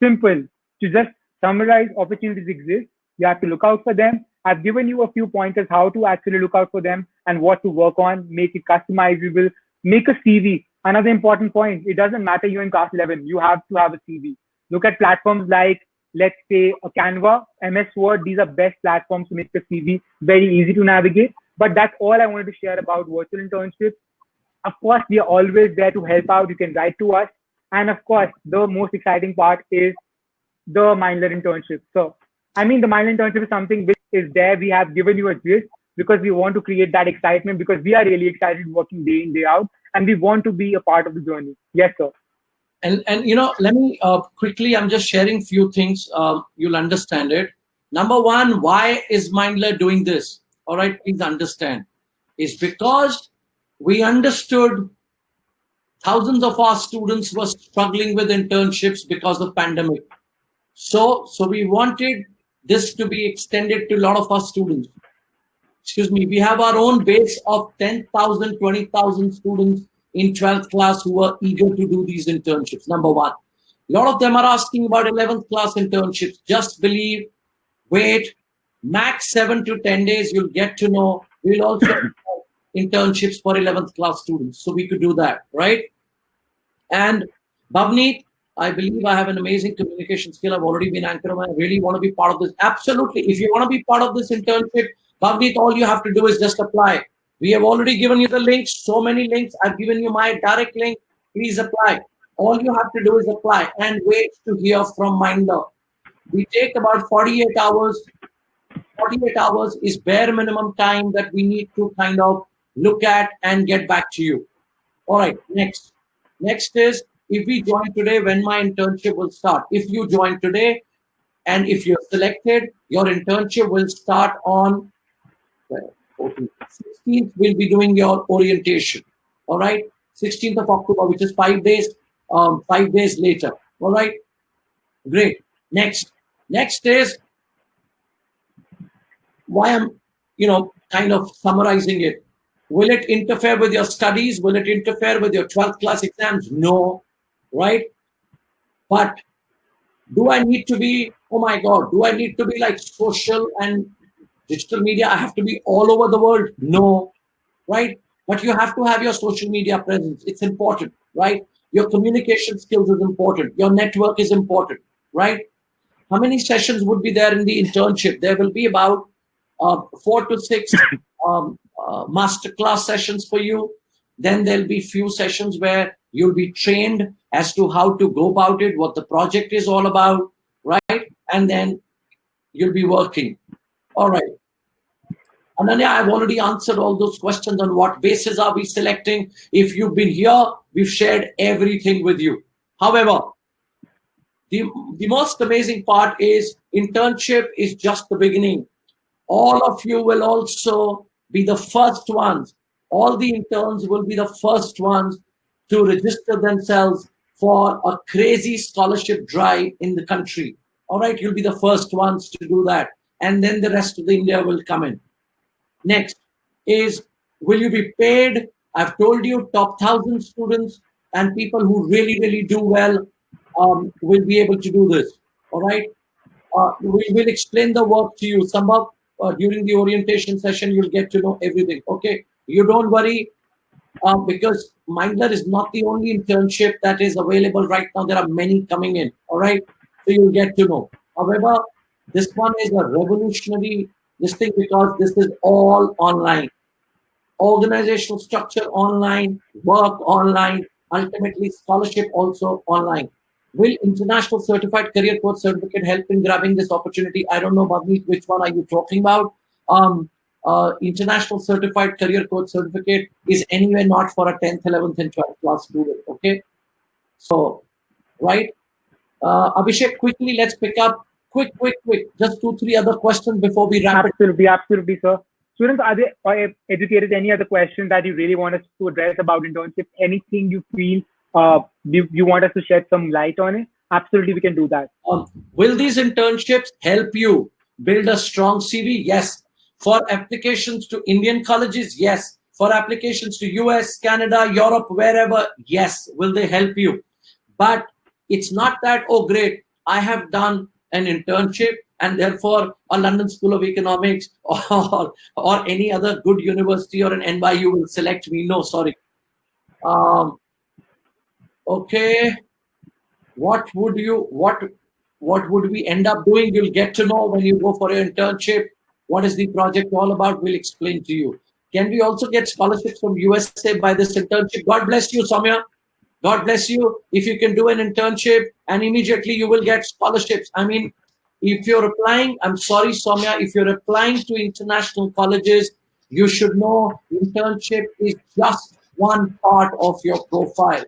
simple. To just summarize, opportunities exist. You have to look out for them. I've given you a few pointers how to actually look out for them and what to work on, make it customizable, make a CV. Another important point, it doesn't matter you're in class 11, you have to have a CV. Look at platforms like, let's say, a Canva, MS Word. These are best platforms to make a CV, very easy to navigate. But that's all I wanted to share about virtual internships. Of course, we are always there to help out. You can write to us. And of course, the most exciting part is the Mindler internship. So, I mean, the Mindler internship is something which is there. We have given you a gist because we want to create that excitement because we are really excited working day in, day out, and we want to be a part of the journey. Yes, sir. And let me quickly, I'm just sharing few things. You'll understand it. Number one, why is Mindler doing this? All right, please understand. It's because we understood thousands of our students were struggling with internships because of pandemic. So we wanted this to be extended to a lot of our students. Excuse me, we have our own base of 10,000, 20,000 students in 12th class who are eager to do these internships, number one. A lot of them are asking about 11th class internships. Just believe, wait, max 7 to 10 days, you'll get to know. We'll also have internships for 11th class students. So we could do that, right? And Bhavneet, I believe I have an amazing communication skill. I've already been Anchorman. I really want to be part of this. Absolutely. If you want to be part of this internship, Bhavneet, all you have to do is just apply. We have already given you the links, so many links. I've given you my direct link. Please apply. All you have to do is apply and wait to hear from Mindler. We take about 48 hours. 48 hours is bare minimum time that we need to kind of look at and get back to you. All right, next. Next is, if we join today, when my internship will start. If you join today and if you're selected, your internship will start on 16th. We'll be doing your orientation. All right, 16th of October, which is 5 days. 5 days later. All right, great. Next is why I'm kind of summarizing it. Will it interfere with your studies? Will it interfere with your 12th class exams? No, right? But do I need to be, oh my God, do I need to be like social and digital media? I have to be all over the world? No, right? But you have to have your social media presence. It's important, right? Your communication skills is important. Your network is important, right? How many sessions would be there in the internship? There will be about 4 to 6 masterclass sessions for you. Then there'll be few sessions where you'll be trained as to how to go about it, what the project is all about, right? And then you'll be working. All right. Ananya, I've already answered all those questions. On what basis are we selecting? If you've been here, we've shared everything with you. However, the most amazing part is internship is just the beginning. All of you will also be the first ones. All the interns will be the first ones to register themselves for a crazy scholarship drive in the country. All right, you'll be the first ones to do that. And then the rest of the India will come in. Next is, will you be paid? I've told you, top 1,000 students and people who really, really do well will be able to do this. All right. We will explain the work to you. Sambhav, during the orientation session, you'll get to know everything. Okay. You don't worry because Mindler is not the only internship that is available right now. There are many coming in. All right. So you'll get to know. However, this one is a revolutionary thing because this is all online. Organizational structure online, work online, ultimately scholarship also online. Will International Certified Career Coach Certificate help in grabbing this opportunity? I don't know, Bhavneet, which one are you talking about? International Certified Career Coach Certificate is anywhere not for a 10th, 11th, and 12th class student. Okay. So, right. Abhishek, quickly, let's pick up. Quick. Just 2-3 other questions before we wrap it. Absolutely, sir. Students, are educated? Any other questions that you really want us to address about internships? Anything you feel you want us to shed some light on it? Absolutely, we can do that. Will these internships help you build a strong CV? Yes. For applications to Indian colleges? Yes. For applications to US, Canada, Europe, wherever? Yes. Will they help you? But it's not that, oh, great, I have done an internship and therefore a London School of Economics or any other good university or an NYU will select me. No, sorry. Okay. What would we end up doing? You'll get to know when you go for your internship. What is the project all about? We'll explain to you. Can we also get scholarships from USA by this internship? God bless you, Soumya. God bless you. If you can do an internship and immediately you will get scholarships. I mean, if you're applying, I'm sorry, Soumya, if you're applying to international colleges, you should know internship is just one part of your profile.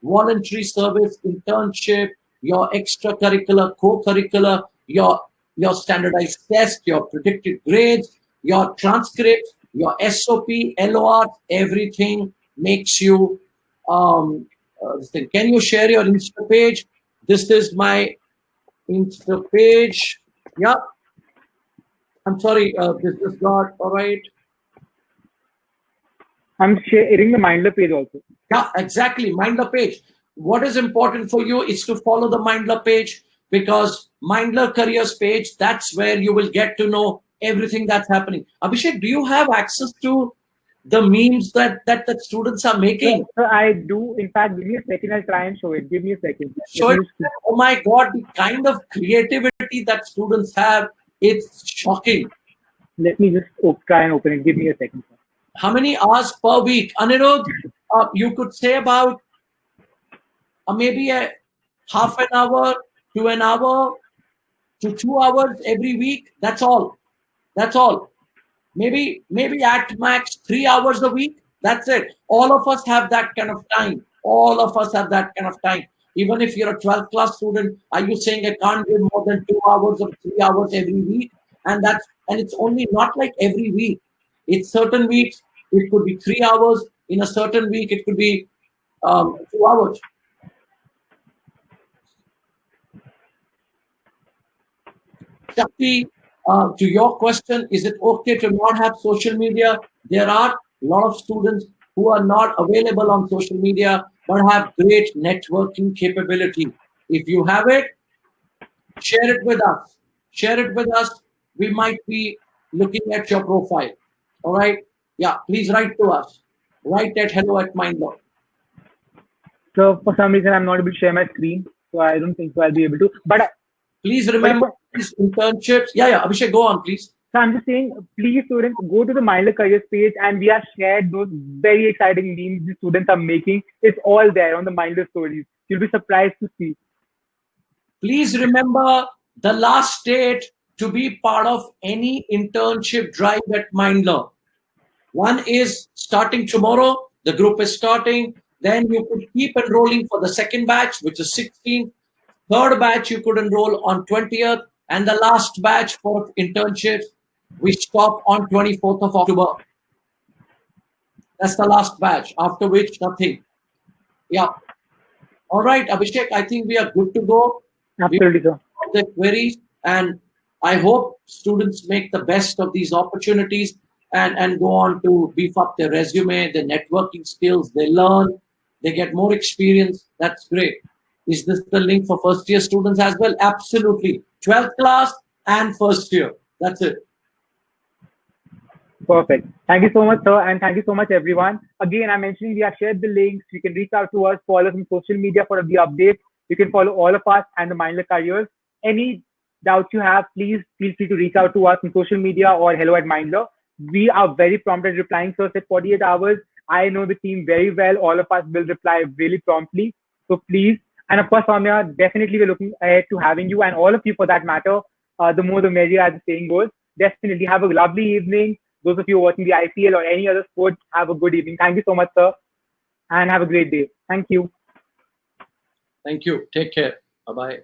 Voluntary service, internship, your extracurricular, co-curricular, your standardized test, your predicted grades, your transcripts, your SOP, LOR, everything makes you this thing. Can you share your Insta page? This is my Insta page. Yeah. I'm sorry, this is not all right. I'm sharing the Mindler page also. Yeah, exactly. Mindler page. What is important for you is to follow the Mindler page, because Mindler careers page, that's where you will get to know everything that's happening. Abhishek, do you have access to the memes that students are making? So I do. In fact, give me a second. I'll try and show it. Give me a second. Show it. Oh my God, the kind of creativity that students have, it's shocking. Let me just try and open it. Give me a second. How many hours per week? Anirudh, you could say about maybe a half an hour to an hour to 2 hours every week. That's all. That's all. Maybe at max 3 hours a week. That's it. All of us have that kind of time. All of us have that kind of time. Even if you're a 12th class student, are you saying I can't give more than 2 hours or 3 hours every week? And it's only not like every week. It's certain weeks, it could be 3 hours. In a certain week, it could be 2 hours. Shakti, to your question, is it okay to not have social media? There are a lot of students who are not available on social media but have great networking capability. If you have it, share it with us. Share it with us. We might be looking at your profile. All right? Yeah, please write to us. Write at hello@mindler. So for some reason, I'm not able to share my screen. So I don't think so I'll be able to. But please remember these internships. Yeah, Abhishek, go on, please. So I'm just saying, please, students, go to the Mindler Careers page, and we have shared those very exciting memes the students are making. It's all there on the Mindler stories. You'll be surprised to see. Please remember the last date to be part of any internship drive at Mindler. One is starting tomorrow. The group is starting. Then you could keep enrolling for the second batch, which is 16th. Third batch, you could enroll on 20th. And the last batch for internships, we stop on 24th of October. That's the last batch, after which nothing. Yeah. All right, Abhishek, I think we are good to go. Absolutely, sir. The queries, and I hope students make the best of these opportunities and go on to beef up their resume, their networking skills, they learn, they get more experience. That's great. Is this the link for first year students as well? Absolutely. 12th class and first year. That's it. Perfect. Thank you so much, sir. And thank you so much, everyone. Again, I'm mentioning we have shared the links. You can reach out to us, follow us on social media for the updates. You can follow all of us and the Mindler Careers. Any doubts you have, please feel free to reach out to us on social media or hello@Mindler. We are very prompt at replying, sir, at 48 hours. I know the team very well. All of us will reply really promptly. So please, and of course, Soumya, definitely we're looking ahead to having you, and all of you for that matter. The more the merrier, as the saying goes. Definitely have a lovely evening. Those of you watching the IPL or any other sport, have a good evening. Thank you so much, sir, and have a great day. Thank you. Thank you. Take care. Bye-bye.